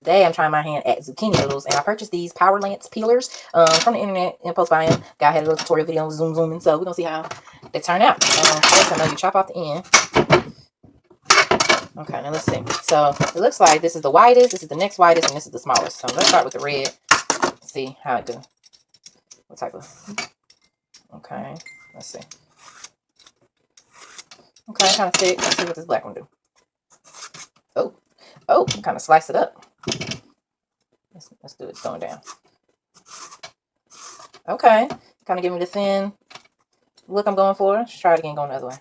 Today I'm trying my hand at zucchini noodles, and I purchased these Power Lance peelers from the internet, impulse buying. Guy had a little tutorial video on zooming, so we're gonna see how they turn out. First, I know you chop off the end. Okay, now let's see. So it looks like this is the widest, this is the next widest, and this is the smallest. So let's start with the red. See how it do. What type of? Okay, let's see. Okay, kind of thick. Let's see what this black one do. Oh, kind of slice it up. Let's do it going down. Okay, kind of give me the thin look I'm going for. Let's try it again, going the other way.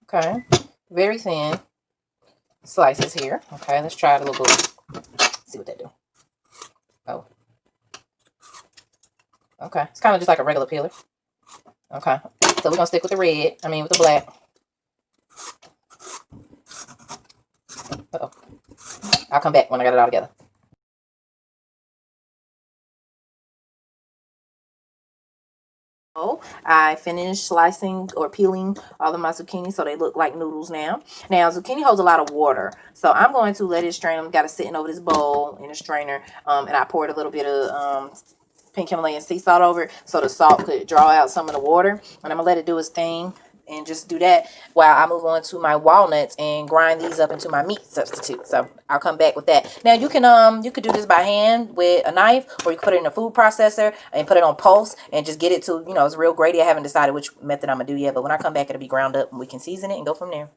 Okay, very thin slices here. Okay, let's try it a little bit. See what that do. Oh, okay, it's kind of just like a regular peeler. Okay, so we're gonna stick with the red. I mean, with the black. Uh-oh. I'll come back when I got it all together. I finished slicing or peeling all of my zucchini so they look like noodles now. Now, zucchini holds a lot of water, so I'm going to let it strain. I've got it sitting over this bowl in a strainer, and I poured a little bit of pink Himalayan sea salt over it so the salt could draw out some of the water. And I'm going to let it do its thing and just do that while I move on to my walnuts and grind these up into my meat substitute. So I'll come back with that. Now you could do this by hand with a knife, or you can put it in a food processor and put it on pulse and just get it to, you know, it's real grady. I haven't decided which method I'm gonna do yet, but when I come back it'll be ground up and we can season it and go from there.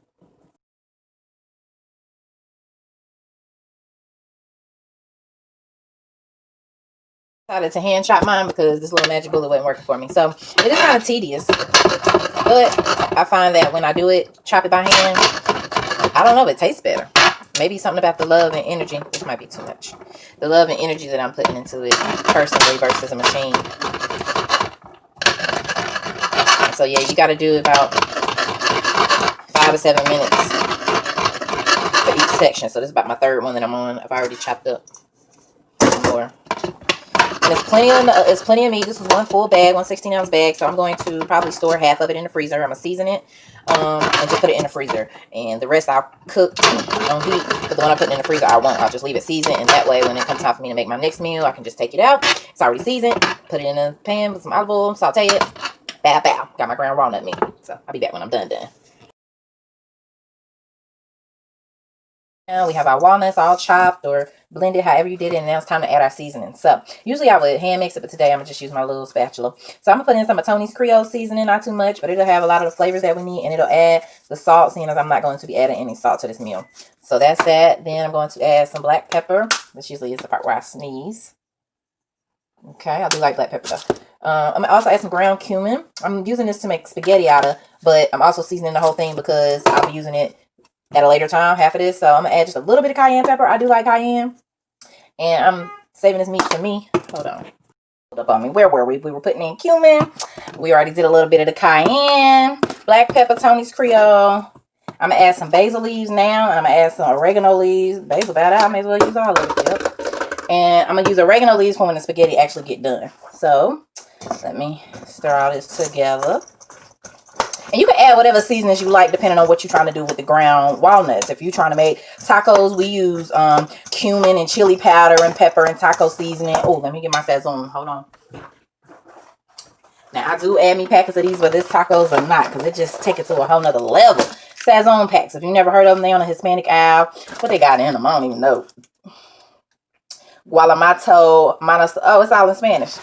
Decided to hand chop mine because this little magic bullet wasn't working for me. So it is kind of tedious, but I find that when I do it, chop it by hand, I don't know, it tastes better. Maybe something about the love and energy. This might be too much. The love and energy that I'm putting into it personally versus a machine. So yeah, you got to do about 5 or 7 minutes for each section. So this is about my third one that I'm on. I've already chopped up more. And it's plenty of meat. This is one full bag, 116-ounce bag. So I'm going to probably store half of it in the freezer. I'm going to season it and just put it in the freezer. And the rest I'll cook on heat. But the one I put in the freezer, I won't. I'll just leave it seasoned. And that way, when it comes time for me to make my next meal, I can just take it out. It's already seasoned. Put it in a pan with some olive oil. Saute it. Bow, bow. Got my ground walnut meat. So I'll be back when I'm done. Now we have our walnuts all chopped or blended, however you did it, and now it's time to add our seasoning. So usually I would hand mix it, but today I'm gonna just use my little spatula. So I'm gonna put in some of Tony's Creole seasoning, not too much, but it'll have a lot of the flavors that we need, and it'll add the salt, seeing as I'm not going to be adding any salt to this meal. So that's that. Then I'm going to add some black pepper. This usually is the part where I sneeze. Okay, I do like black pepper though. I'm gonna also add some ground cumin. I'm using this to make spaghetti out of, but I'm also seasoning the whole thing because I'll be using it at a later time, half of this. So I'm gonna add just a little bit of cayenne pepper. I do like cayenne, and I'm saving this meat for me. Hold on, hold up on me. Where were we? We were putting in cumin. We already did a little bit of the cayenne, black pepper, Tony's Creole. I'm gonna add some basil leaves now, and I'm gonna add some oregano leaves. Basil bad out. I may as well use all of it. Yep. And I'm gonna use oregano leaves for when the spaghetti actually get done. So let me stir all this together. And you can add whatever seasonings you like depending on what you're trying to do with the ground walnuts. If you're trying to make tacos, we use cumin and chili powder and pepper and taco seasoning. Oh, let me get my sazon. Hold on. Now, I do add me packets of these, but this tacos are not, because it just take it to a whole nother level. Sazon packs. If you never heard of them, they on a Hispanic aisle. What they got in them, I don't even know. Gualamato, oh, it's all in Spanish.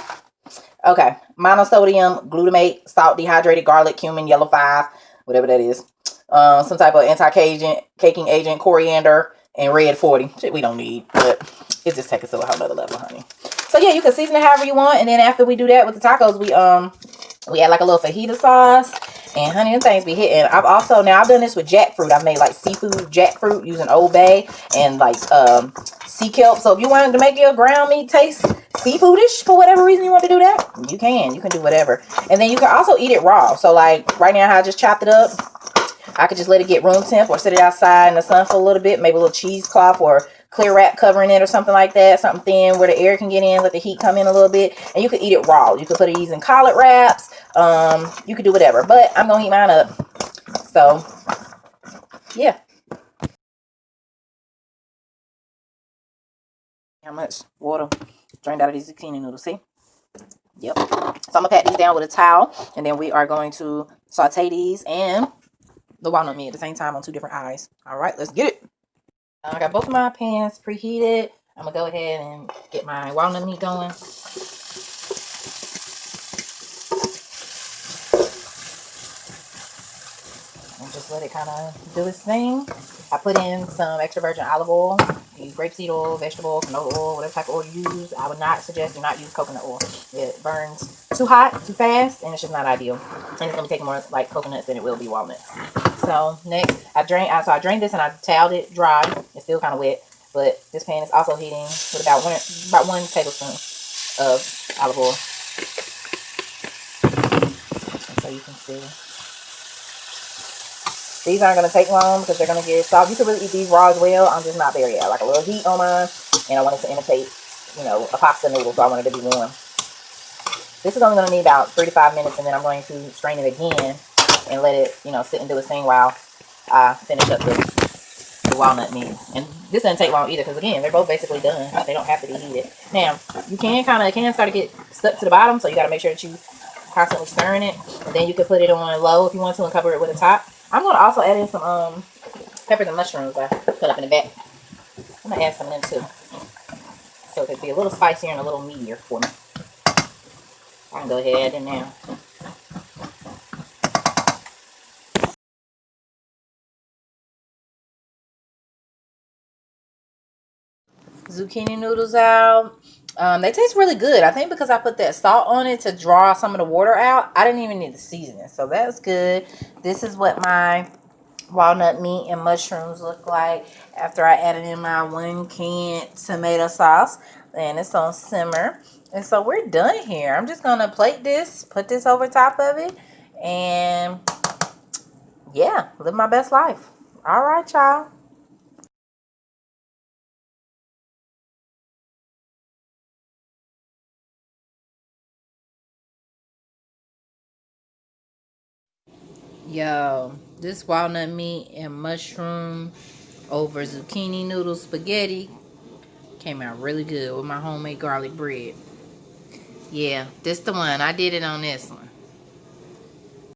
Okay, monosodium glutamate, salt, dehydrated garlic, cumin, yellow 5, whatever that is. Some type of anti-caking agent, coriander, and red 40. Shit we don't need, but it just takes us to a whole other level, honey. So yeah, you can season it however you want, and then after we do that with the tacos, we add like a little fajita sauce, and honey, them things be hitting. I've done this with jackfruit. I've made like seafood jackfruit using Old Bay and like sea kelp. So if you wanted to make your ground meat taste seafoodish for whatever reason you want to do that, you can do whatever. And then you can also eat it raw. So like right now how I just chopped it up, I could just let it get room temp or sit it outside in the sun for a little bit, maybe a little cheesecloth or clear wrap covering it or something like that, something thin where the air can get in, let the heat come in a little bit, and you can eat it raw. You can put it using collard wraps, You could do whatever, but I'm gonna heat mine up. So yeah. How much water drained out of these zucchini noodles? See? Yep. So I'm gonna pat these down with a towel, and then we are going to saute these and the walnut meat at the same time on 2 different eyes. All right, let's get it. I got both of my pans preheated. I'm gonna go ahead and get my walnut meat going. And just let it kind of do its thing. I put in some extra virgin olive oil. Use grapeseed oil, vegetable, canola oil, whatever type of oil you use. I would not suggest do not use coconut oil. It burns too hot, too fast, and it's just not ideal. And it's gonna be taking more like coconuts than it will be walnuts. So next, I drained this and I toweled it dry. It's still kind of wet, but this pan is also heating with about one tablespoon of olive oil. So you can see. These aren't going to take long because they're going to get soft. You can really eat these raw as well. I'm just not there yet. I like a little heat on mine, and I want it to imitate, you know, a pasta noodle, so I want it to be warm. This is only going to need about 3 to 5 minutes, and then I'm going to strain it again and let it, you know, sit and do its thing while I finish up the walnut meat. And this doesn't take long either because, again, they're both basically done. They don't have to be heated. Now, you can start to get stuck to the bottom, so you got to make sure that you constantly stirring it. And then you can put it on low if you want to and cover it with a top. I'm going to also add in some peppers and mushrooms I put up in the back. I'm going to add some in too. So it could be a little spicier and a little meatier for me. I can go ahead and now. Zucchini noodles out. They taste really good. I think because I put that salt on it to draw some of the water out, I didn't even need the seasoning. So that's good. This is what my walnut meat and mushrooms look like after I added in my 1 can tomato sauce. And it's on simmer. And so we're done here. I'm just going to plate this, put this over top of it, and yeah, live my best life. All right, y'all. Yo, this walnut meat and mushroom over zucchini noodle spaghetti came out really good with my homemade garlic bread. Yeah, this the one. I did it on this one.